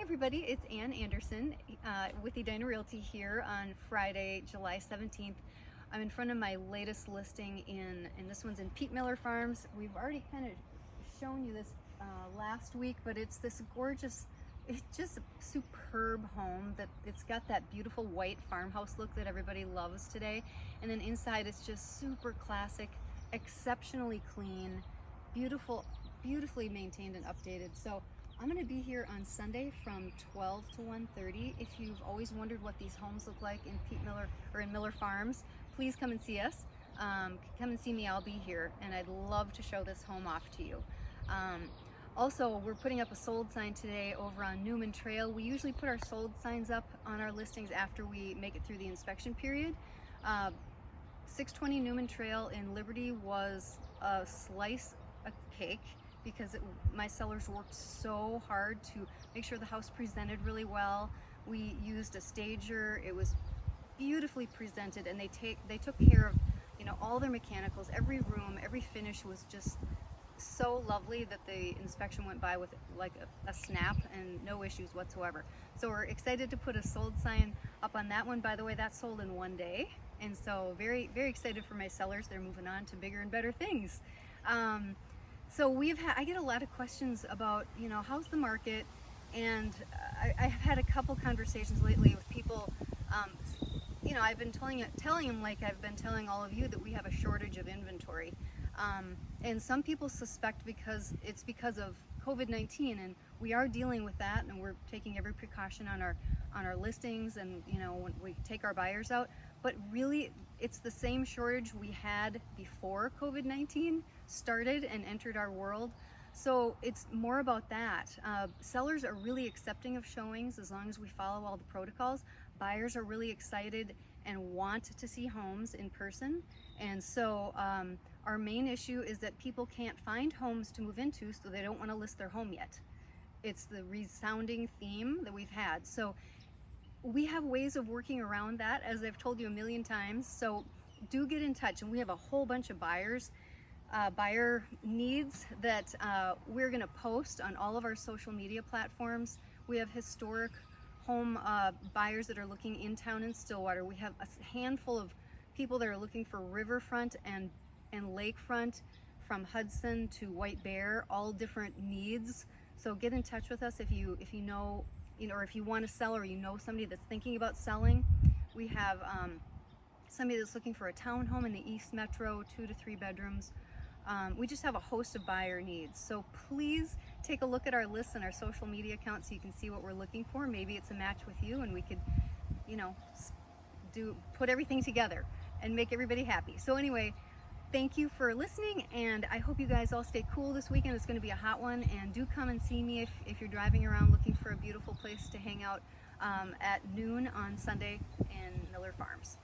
everybody, it's Ann Anderson with Edina Realty here on Friday, July 17th. I'm in front of my latest listing and this one's in Pete Miller Farms. We've already kind of shown you this last week, but it's this gorgeous, it's just a superb home that it's got that beautiful white farmhouse look that everybody loves today. And then inside it's just super classic, exceptionally clean, beautifully maintained and updated. So I'm going to be here on Sunday from 12 to 1:30. If you've always wondered what these homes look like in Pete Miller or in Miller Farms, please come and see us. Come and see me, I'll be here, and I'd love to show this home off to you. Also, we're putting up a sold sign today over on Newman Trail. We usually put our sold signs up on our listings after we make it through the inspection period. 620 Newman Trail in Liberty was a slice of cake because my sellers worked so hard to make sure the house presented really well. We used a stager. It was beautifully presented, and they took care of, you know, all their mechanicals. Every room, every finish was just so lovely that the inspection went by with like a snap and no issues whatsoever. So we're excited to put a sold sign up on that one. By the way, that sold in one day, and so very excited for my sellers. They're moving on to bigger and better things. So I get a lot of questions about, you know, how's the market, and I've had a couple conversations lately with people. You know, I've been telling them, like I've been telling all of you, that we have a shortage of inventory. And some people suspect it's because of COVID-19, and we are dealing with that, and we're taking every precaution on our listings, and you know, when we take our buyers out. But really, it's the same shortage we had before COVID-19 started and entered our world. So it's more about that. Sellers are really accepting of showings as long as we follow all the protocols. Buyers are really excited and want to see homes in person. And so our main issue is that people can't find homes to move into, so they don't want to list their home yet. It's the resounding theme that we've had. So we have ways of working around that, as I've told you a million times. So do get in touch, and we have a whole bunch of buyer needs that we're going to post on all of our social media platforms. We have historic home buyers that are looking in town in Stillwater. We have a handful of people that are looking for riverfront and lakefront, from Hudson to White Bear, all different needs. So get in touch with us if you know, or if you want to sell, or you know somebody that's thinking about selling. We have somebody that's looking for a townhome in the East Metro, 2 to 3 bedrooms. We just have a host of buyer needs. So please take a look at our lists and our social media accounts so you can see what we're looking for. Maybe it's a match with you, and we could, you know, put everything together and make everybody happy. So anyway, thank you for listening, and I hope you guys all stay cool this weekend. It's going to be a hot one, and do come and see me if you're driving around looking for a beautiful place to hang out at noon on Sunday in Miller Farms.